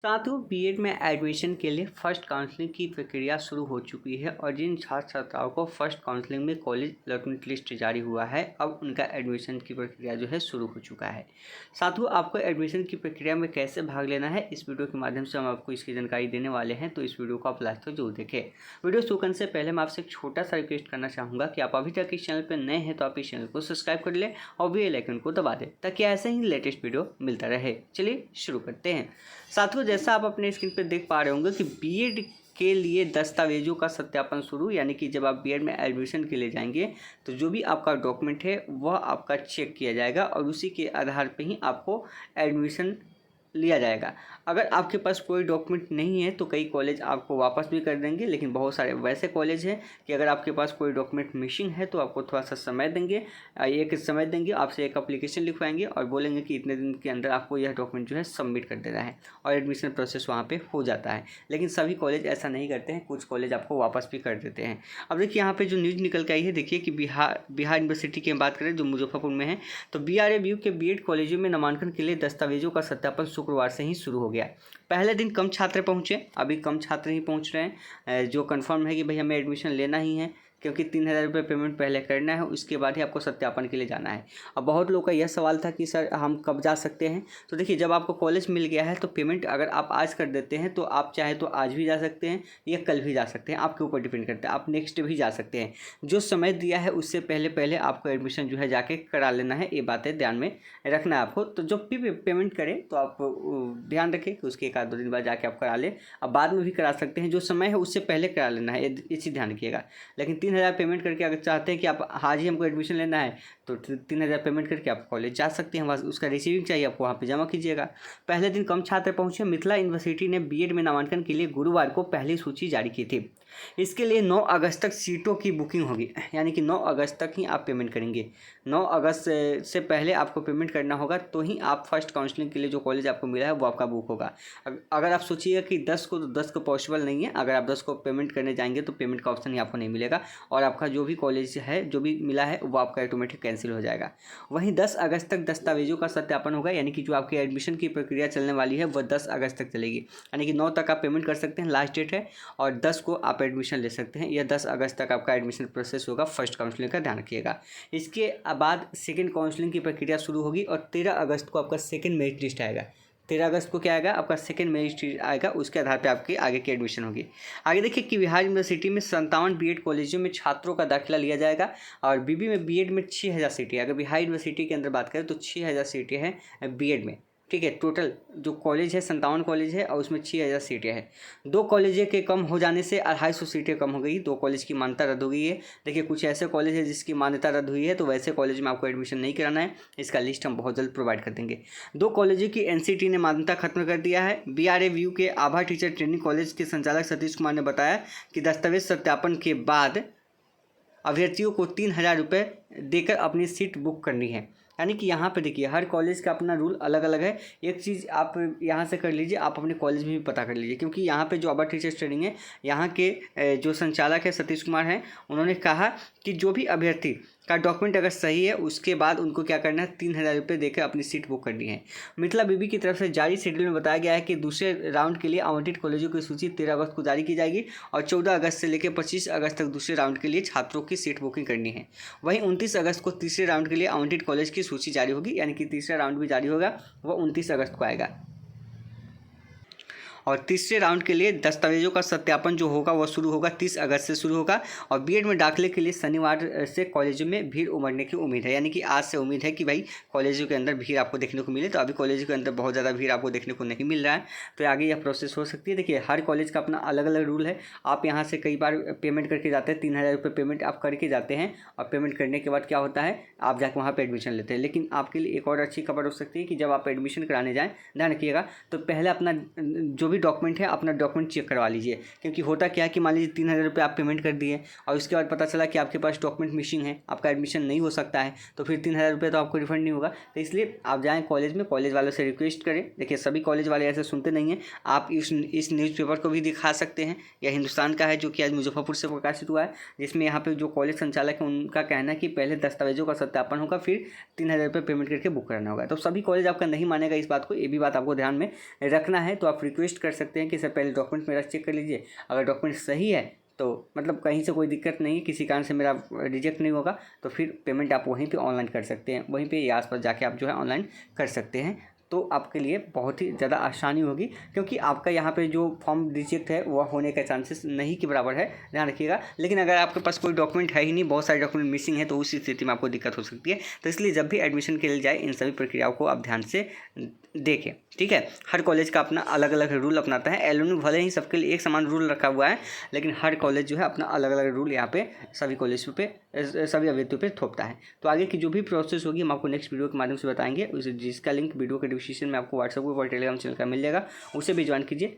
साथियों, बीएड में एडमिशन के लिए फर्स्ट काउंसलिंग की प्रक्रिया शुरू हो चुकी है और जिन छात्र छात्राओं को फर्स्ट काउंसलिंग में कॉलेज अलॉटमेंट लिस्ट जारी हुआ है, अब उनका एडमिशन की प्रक्रिया जो है शुरू हो चुका है। साथियों, आपको एडमिशन की प्रक्रिया में कैसे भाग लेना है, इस वीडियो के माध्यम से हम आपको इसकी जानकारी देने वाले हैं, तो इस वीडियो को आप लास्ट तक जरूर देखें। वीडियो शुरू करने से पहले मैं आपसे एक छोटा सा रिक्वेस्ट करना चाहूँगा कि आप अभी तक इस चैनल पर नए हैं तो आप इस चैनल को सब्सक्राइब कर लें और बेल आइकन को दबा दें ताकि ऐसे ही लेटेस्ट वीडियो मिलता रहे। चलिए शुरू करते हैं। साथियों, जैसा आप अपने स्क्रीन पर देख पा रहे होंगे कि बीएड के लिए दस्तावेजों का सत्यापन शुरू, यानी कि जब आप बीएड में एडमिशन के लिए जाएंगे तो जो भी आपका डॉक्यूमेंट है वह आपका चेक किया जाएगा और उसी के आधार पे ही आपको एडमिशन लिया जाएगा। अगर आपके पास कोई डॉक्यूमेंट नहीं है तो कई कॉलेज आपको वापस भी कर देंगे, लेकिन बहुत सारे वैसे कॉलेज हैं कि अगर आपके पास कोई डॉक्यूमेंट मिसिंग है तो आपको थोड़ा सा समय देंगे, आपसे एक एप्लीकेशन लिखवाएंगे और बोलेंगे कि इतने दिन के अंदर आपको यह डॉक्यूमेंट जो है सबमिट कर देना है और एडमिशन प्रोसेस वहाँ पर हो जाता है। लेकिन सभी कॉलेज ऐसा नहीं करते हैं, कुछ कॉलेज आपको वापस भी कर देते हैं। अब देखिए यहाँ पर जो न्यूज़ निकल के आई है, देखिए कि बिहार यूनिवर्सिटी की बात करें जो मुजफ्फरपुर में है, तो BRAVU के बीएड कॉलेजों में नामांकन के लिए दस्तावेजों का सत्यापन शुक्रवार से ही शुरू हो गया। पहले दिन कम छात्र पहुंचे, अभी कम छात्र ही पहुंच रहे हैं। जो कंफर्म है कि भाई हमें एडमिशन लेना ही है, क्योंकि 3,000 रुपये पेमेंट पहले करना है, उसके बाद ही आपको सत्यापन के लिए जाना है। अब बहुत लोगों का यह सवाल था कि सर हम कब जा सकते हैं। तो देखिए, जब आपको कॉलेज मिल गया है तो पेमेंट अगर आप आज कर देते हैं तो आप चाहे तो आज भी जा सकते हैं या कल भी जा सकते हैं, आपके ऊपर डिपेंड करता है। आप नेक्स्ट भी जा सकते हैं। जो समय दिया है उससे पहले पहले आपको एडमिशन जो है जाके करा लेना है, ये बातें ध्यान में रखना है आपको। तो जब भी पेमेंट करें तो आप ध्यान रखें कि उसके 1-2 दिन बाद जाके आप करा लें। अब बाद में भी करा सकते हैं, जो समय है उससे पहले करा लेना है, ये चीज़ ध्यान रखिएगा। लेकिन 3,000 पेमेंट करके अगर चाहते हैं कि आप आज ही हमको एडमिशन लेना है तो 3,000 पेमेंट करके आप कॉलेज जा सकते हैं। उसका रिसीविंग चाहिए आपको, वहाँ पे जमा कीजिएगा। पहले दिन कम छात्र पहुँचे। मिथिला यूनिवर्सिटी ने बीएड में नामांकन के लिए गुरुवार को पहली सूची जारी की थी। इसके लिए 9 अगस्त तक सीटों की बुकिंग होगी, यानी कि 9 अगस्त तक ही आप पेमेंट करेंगे। 9 अगस्त से पहले आपको पेमेंट करना होगा तो ही आप फर्स्ट काउंसलिंग के लिए जो कॉलेज आपको मिला है वो आपका बुक होगा। अगर आप सोचिएगा कि 10 को पॉसिबल नहीं है, अगर आप 10 को पेमेंट करने जाएंगे तो पेमेंट का ऑप्शन ही आपको नहीं मिलेगा और आपका जो भी कॉलेज है, जो भी मिला है वो आपका ऑटोमेटिक कैंसिल हो जाएगा। वहीं 10 अगस्त तक दस्तावेजों का सत्यापन होगा, यानी कि जो आपकी एडमिशन की प्रक्रिया चलने वाली है वह 10 अगस्त तक चलेगी। यानी कि 9 तक आप पेमेंट कर सकते हैं, लास्ट डेट है, और 10 को आप एडमिशन ले सकते हैं। यह 10 अगस्त तक आपका एडमिशन प्रोसेस होगा। फर्स्ट काउंसलिंग का ध्यान रखिएगा। इसके बाद सेकेंड काउंसलिंग की प्रक्रिया शुरू होगी और 13 अगस्त को आपका सेकेंड मेरिट लिस्ट आएगा। 13 अगस्त को क्या आएगा, आपका सेकेंड मेरिट लिस्ट आएगा, उसके आधार पे आपकी आगे की एडमिशन होगी। आगे देखिए कि बिहार यूनिवर्सिटी में 57 बीएड कॉलेजों में छात्रों का दाखिला लिया जाएगा और बीबी में बीएड में 6,000 सीटें। अगर बिहार यूनिवर्सिटी के अंदर बात करें तो 6,000 सीटें हैं बीएड में, ठीक है। टोटल जो कॉलेज है 57 कॉलेज है और उसमें 6,000 सीटें हैं। 2 कॉलेज के कम हो जाने से 250 सीटें कम हो गई। 2 कॉलेज की मान्यता रद्द हो गई है। देखिए, कुछ ऐसे कॉलेज है जिसकी मान्यता रद्द हुई है, तो वैसे कॉलेज में आपको एडमिशन नहीं कराना है। इसका लिस्ट हम बहुत जल्द प्रोवाइड कर देंगे। 2 कॉलेजों की एनसीटी ने मान्यता खत्म कर दिया है। BRAVU के आभा टीचर ट्रेनिंग कॉलेज के संचालक सतीश कुमार ने बताया कि दस्तावेज सत्यापन के बाद अभ्यर्थियों को 3,000 रुपये देकर अपनी सीट बुक करनी है। यानी कि यहाँ पे देखिए, हर कॉलेज का अपना रूल अलग अलग है। एक चीज़ आप यहाँ से कर लीजिए, आप अपने कॉलेज में भी पता कर लीजिए, क्योंकि यहाँ पे जो अवर टीचर्स ट्रेनिंग है, यहाँ के जो संचालक है सतीश कुमार हैं, उन्होंने कहा कि जो भी अभ्यर्थी का डॉक्यूमेंट अगर सही है उसके बाद उनको क्या करना है, 3,000 रुपये देकर अपनी सीट बुक करनी है। मिथिला बीबी की तरफ से जारी शेड्यूल में बताया गया है कि दूसरे राउंड के लिए आवंटित कॉलेजों की सूची 13 अगस्त को जारी की जाएगी और 14 अगस्त से लेकर 25 अगस्त तक दूसरे राउंड के लिए छात्रों की सीट बुकिंग करनी है। वहीं 29 अगस्त को तीसरे राउंड के लिए आवंटित कॉलेज की सूची जारी होगी, यानी कि तीसरा राउंड भी जारी होगा, वह 29 अगस्त को आएगा। और तीसरे राउंड के लिए दस्तावेजों का सत्यापन जो होगा वह शुरू होगा 30 अगस्त से शुरू होगा। और बीएड में दाखिले के लिए शनिवार से कॉलेजों में भीड़ उमड़ने की उम्मीद है, यानी कि आज से उम्मीद है कि भाई कॉलेजों के अंदर भीड़ आपको देखने को मिले। तो अभी कॉलेजों के अंदर बहुत ज़्यादा भीड़ आपको देखने को नहीं मिल रहा है, तो आगे यह प्रोसेस हो सकती है। देखिए, हर कॉलेज का अपना अलग अलग रूल है। आप यहाँ से कई बार पेमेंट करके जाते हैं, 3,000 रुपये पेमेंट आप करके जाते हैं और पेमेंट करने के बाद क्या होता है, आप जाकर वहाँ पर एडमिशन लेते हैं। लेकिन आपके लिए एक और अच्छी खबर हो सकती है कि जब आप एडमिशन कराने जाएँ, ध्यान रखिएगा, तो पहले अपना जो भी भी डॉक्यूमेंट है अपना डॉक्यूमेंट चेक करवा लीजिए, क्योंकि होता क्या है कि मान लीजिए 3,000 रुपये आप पेमेंट कर दिए और उसके बाद पता चला कि आपके पास डॉक्यूमेंट मिसिंग है, आपका एडमिशन नहीं हो सकता है, तो फिर 3,000 रुपये तो आपको रिफंड नहीं होगा। तो इसलिए आप जाएँ कॉलेज में, कॉलेज वालों से रिक्वेस्ट करें। देखिए सभी कॉलेज वाले ऐसे सुनते नहीं हैं, आप इस न्यूज़पेपर को भी दिखा सकते हैं, यह हिंदुस्तान का है जो कि आज मुजफ्फरपुर से प्रकाशित हुआ है, जिसमें यहाँ पे जो कॉलेज संचालक है उनका कहना है कि पहले दस्तावेजों का सत्यापन होगा, फिर 3,000 रुपये पेमेंट करके बुक करना होगा। तो सभी कॉलेज आपका नहीं मानेगा इस बात को, ये भी बात आपको ध्यान में रखना है। तो आप रिक्वेस्ट कर सकते हैं कि सर पहले डॉक्यूमेंट मेरा चेक कर लीजिए, अगर डॉक्यूमेंट सही है तो मतलब कहीं से कोई दिक्कत नहीं है, किसी कारण से मेरा रिजेक्ट नहीं होगा, तो फिर पेमेंट आप वहीं पे ऑनलाइन कर सकते हैं, वहीं पे या आस-पास जाके आप जो है ऑनलाइन कर सकते हैं। तो आपके लिए बहुत ही ज़्यादा आसानी होगी, क्योंकि आपका यहाँ पे जो फॉर्म रिजेक्ट है वह होने का चांसेस नहीं के बराबर है, ध्यान रखिएगा। लेकिन अगर आपके पास कोई डॉक्यूमेंट है ही नहीं, बहुत सारे डॉक्यूमेंट मिसिंग है, तो उस स्थिति में आपको दिक्कत हो सकती है। तो इसलिए जब भी एडमिशन के लिए जाए इन सभी प्रक्रियाओं को आप ध्यान से देखें, ठीक है। हर कॉलेज का अपना अलग अलग रूल अपनाता है, एलुमनी भले ही सबके लिए एक समान रूल रखा हुआ है, लेकिन हर कॉलेज जो है अपना अलग अलग रूल यहाँ पे सभी कॉलेजों पे सभी अभ्यर्थियों पे थोपता है। तो आगे की जो भी प्रोसेस होगी हम आपको नेक्स्ट वीडियो के माध्यम से बताएंगे, जिसका लिंक वीडियो के डिस्क्रिप्शन में आपको व्हाट्सएप और टेलीग्राम चैनल का मिल जाएगा, उसे भी ज्वाइन कीजिए।